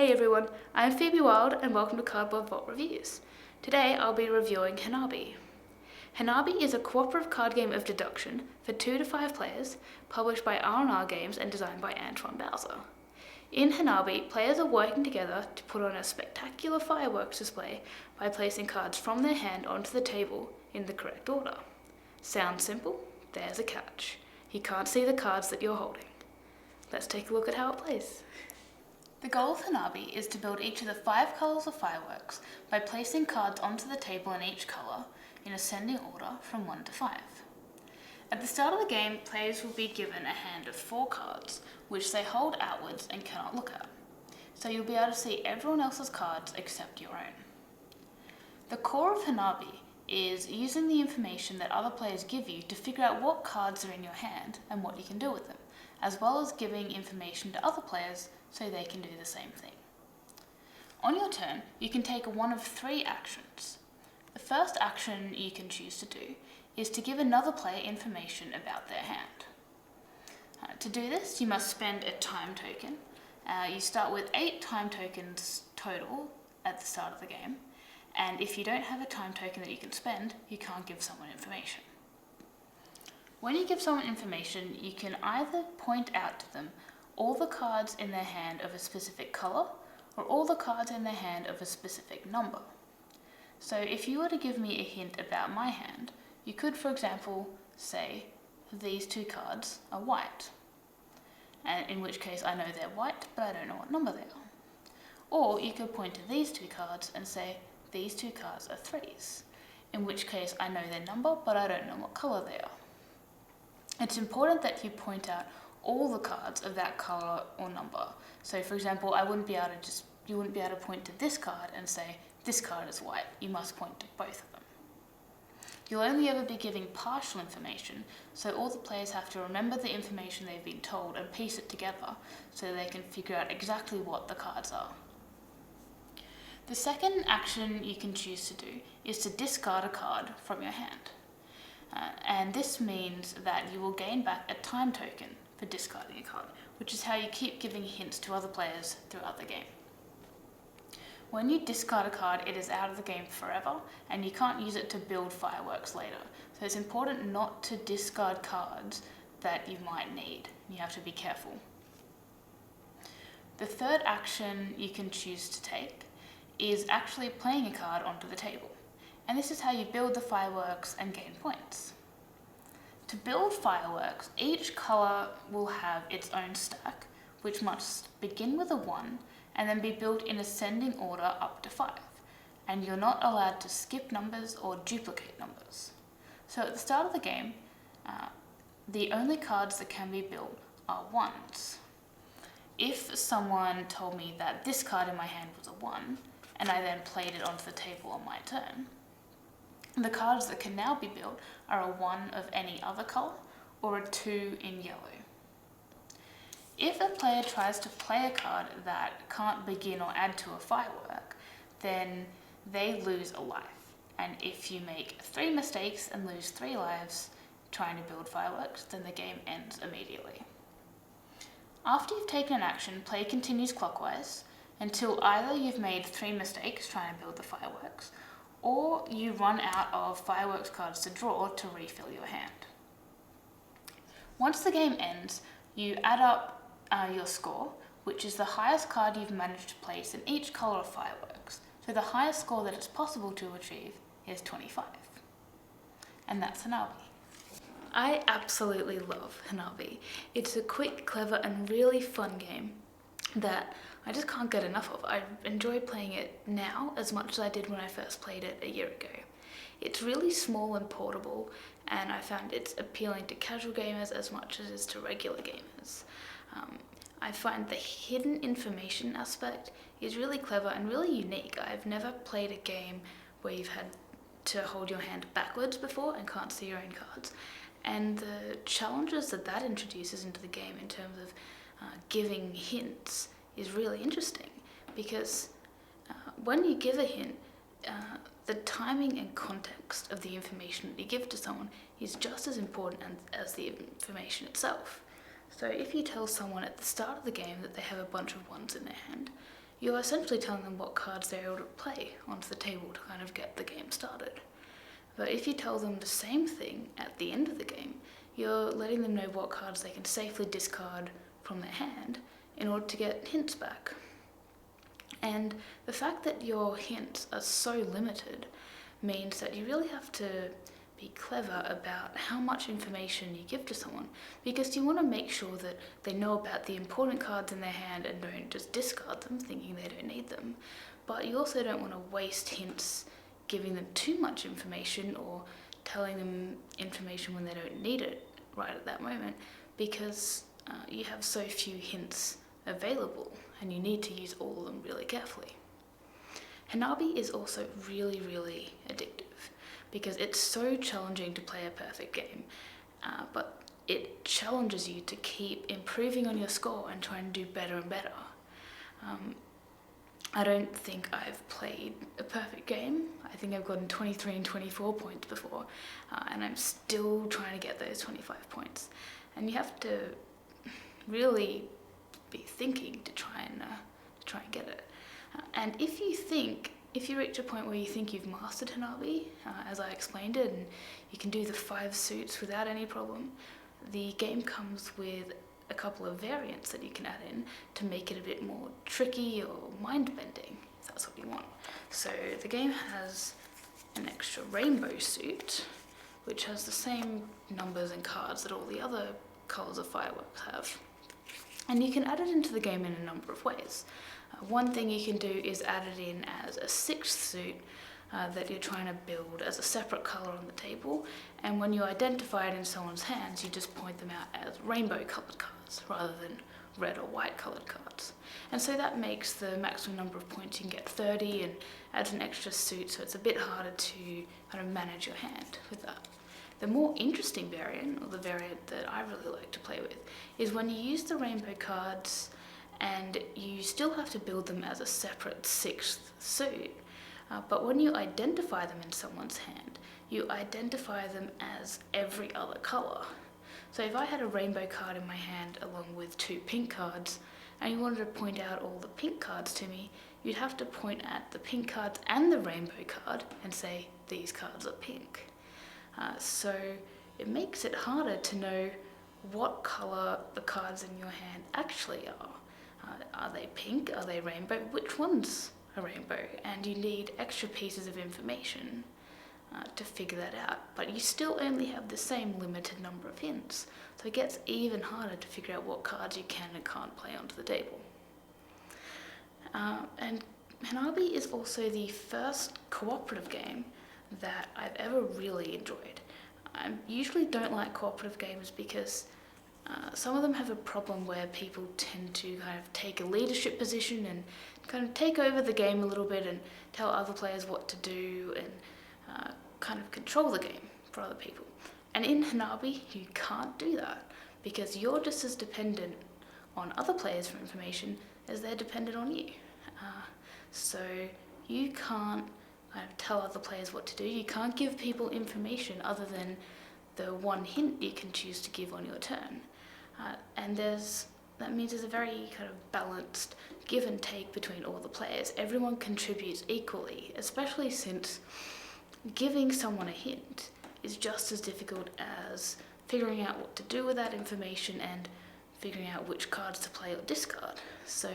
Hey everyone, I'm Phoebe Wild and welcome to Cardboard Vault Reviews. Today I'll be reviewing Hanabi. Hanabi is a cooperative card game of deduction for 2 to 5 players, published by R&R Games and designed by Antoine Bowser. In Hanabi, players are working together to put on a spectacular fireworks display by placing cards from their hand onto the table in the correct order. Sounds simple? There's a catch. You can't see the cards that you're holding. Let's take a look at how it plays. The goal of Hanabi is to build each of the 5 colours of fireworks by placing cards onto the table in each colour in ascending order from 1 to 5. At the start of the game, players will be given a hand of 4 cards, which they hold outwards and cannot look at. So you'll be able to see everyone else's cards except your own. The core of Hanabi is using the information that other players give you to figure out what cards are in your hand and what you can do with them, as well as giving information to other players so they can do the same thing. On your turn, you can take one of 3 actions. The first action you can choose to do is to give another player information about their hand. To do this, you must spend a time token. You start with 8 time tokens total at the start of the game, and if you don't have a time token that you can spend, you can't give someone information. When you give someone information, you can either point out to them all the cards in their hand of a specific colour, or all the cards in their hand of a specific number. So if you were to give me a hint about my hand, you could, for example, say these 2 cards are white, and in which case I know they're white, but I don't know what number they are. Or you could point to these 2 cards and say these 2 cards are 3s, in which case I know their number, but I don't know what colour they are. It's important that you point out all the cards of that colour or number. So for example, you wouldn't be able to point to this card and say, this card is white. You must point to both of them. You'll only ever be giving partial information, so all the players have to remember the information they've been told and piece it together so they can figure out exactly what the cards are. The second action you can choose to do is to discard a card from your hand. And this means that you will gain back a time token for discarding a card, which is how you keep giving hints to other players throughout the game. When you discard a card, it is out of the game forever, and you can't use it to build fireworks later. So it's important not to discard cards that you might need. You have to be careful. The third action you can choose to take is actually playing a card onto the table. And this is how you build the fireworks and gain points. To build fireworks, each colour will have its own stack, which must begin with a 1 and then be built in ascending order up to 5. And you're not allowed to skip numbers or duplicate numbers. So at the start of the game, the only cards that can be built are 1s. If someone told me that this card in my hand was a 1, and I then played it onto the table on my turn, the cards that can now be built are a 1 of any other colour or a 2 in yellow. If a player tries to play a card that can't begin or add to a firework, then they lose a life. And if you make 3 mistakes and lose 3 lives trying to build fireworks, then the game ends immediately. After you've taken an action, play continues clockwise until either you've made 3 mistakes trying to build the fireworks, or you run out of fireworks cards to draw to refill your hand. Once the game ends, you add up your score, which is the highest card you've managed to place in each colour of fireworks. So the highest score that it's possible to achieve is 25. And that's Hanabi. I absolutely love Hanabi. It's a quick, clever and really fun game that I just can't get enough of. I enjoy playing it now as much as I did when I first played it a year ago. It's really small and portable, and I found it's appealing to casual gamers as much as it is to regular gamers. I find the hidden information aspect is really clever and really unique. I've never played a game where you've had to hold your hand backwards before and can't see your own cards. And the challenges that introduces into the game in terms of giving hints is really interesting, because when you give a hint, the timing and context of the information that you give to someone is just as important as the information itself. So if you tell someone at the start of the game that they have a bunch of 1s in their hand, you're essentially telling them what cards they're able to play onto the table to kind of get the game started. But if you tell them the same thing at the end of the game, you're letting them know what cards they can safely discard from their hand in order to get hints back. And the fact that your hints are so limited means that you really have to be clever about how much information you give to someone, because you want to make sure that they know about the important cards in their hand and don't just discard them thinking they don't need them. But you also don't want to waste hints giving them too much information or telling them information when they don't need it right at that moment, because you have so few hints available and you need to use all of them really carefully. Hanabi is also really, really addictive because it's so challenging to play a perfect game, but it challenges you to keep improving on your score and trying to do better and better. I don't think I've played a perfect game. I think I've gotten 23 and 24 points before, and I'm still trying to get those 25 points. And you have to really be thinking to try and get it. And if you reach a point where you think you've mastered Hanabi, as I explained it, and you can do the 5 suits without any problem, the game comes with a couple of variants that you can add in to make it a bit more tricky or mind-bending, if that's what you want. So the game has an extra rainbow suit, which has the same numbers and cards that all the other colours of fireworks have. And you can add it into the game in a number of ways. One thing you can do is add it in as a 6th suit that you're trying to build as a separate colour on the table, and when you identify it in someone's hands, you just point them out as rainbow coloured cards rather than red or white coloured cards. And so that makes the maximum number of points you can get 30 and adds an extra suit, so it's a bit harder to kind of manage your hand with that. The more interesting variant, or the variant that I really like to play with, is when you use the rainbow cards and you still have to build them as a separate 6th suit, but when you identify them in someone's hand, you identify them as every other colour. So if I had a rainbow card in my hand along with 2 pink cards, and you wanted to point out all the pink cards to me, you'd have to point at the pink cards and the rainbow card and say, these cards are pink. So it makes it harder to know what colour the cards in your hand actually are. Are they pink? Are they rainbow? Which one's a rainbow? And you need extra pieces of information to figure that out. But you still only have the same limited number of hints. So it gets even harder to figure out what cards you can and can't play onto the table. And Hanabi is also the first cooperative game that I've ever really enjoyed. I usually don't like cooperative games because some of them have a problem where people tend to kind of take a leadership position and kind of take over the game a little bit and tell other players what to do and kind of control the game for other people. And in Hanabi, you can't do that because you're just as dependent on other players for information as they're dependent on you. So you can't kind of tell other players what to do. You can't give people information other than the one hint you can choose to give on your turn. And that means there's a very kind of balanced give and take between all the players. Everyone contributes equally, especially since giving someone a hint is just as difficult as figuring out what to do with that information and figuring out which cards to play or discard. So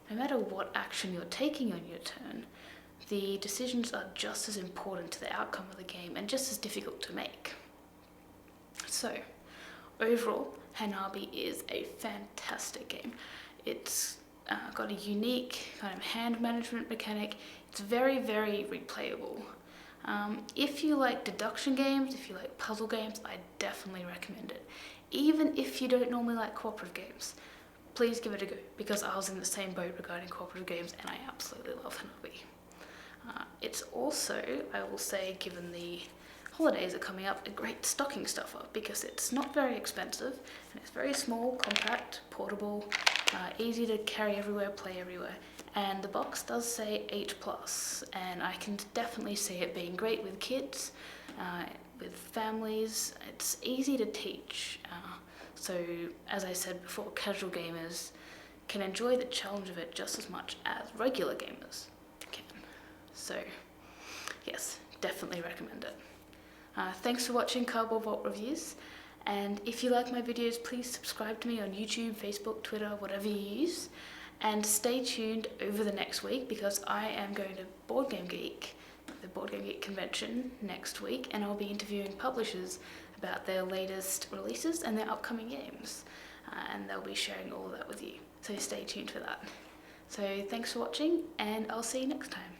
no matter what action you're taking on your turn, the decisions are just as important to the outcome of the game and just as difficult to make. So overall, Hanabi is a fantastic game. It's got a unique kind of hand management mechanic. It's very, very replayable. If you like deduction games, if you like puzzle games, I definitely recommend it. Even if you don't normally like cooperative games, please give it a go, because I was in the same boat regarding cooperative games and I absolutely love Hanabi. It's also, I will say, given the holidays are coming up, a great stocking stuffer because it's not very expensive and it's very small, compact, portable, easy to carry everywhere, play everywhere. And the box does say 8+, and I can definitely see it being great with kids, with families. It's easy to teach. So as I said before, casual gamers can enjoy the challenge of it just as much as regular gamers can. So yes, definitely recommend it. Thanks for watching Cardboard Vault Reviews, and if you like my videos, please subscribe to me on YouTube, Facebook, Twitter, whatever you use, and stay tuned over the next week because I am going to Board Game Geek, the Board Game Geek convention next week, and I'll be interviewing publishers about their latest releases and their upcoming games, and they'll be sharing all of that with you, so stay tuned for that. So thanks for watching, and I'll see you next time.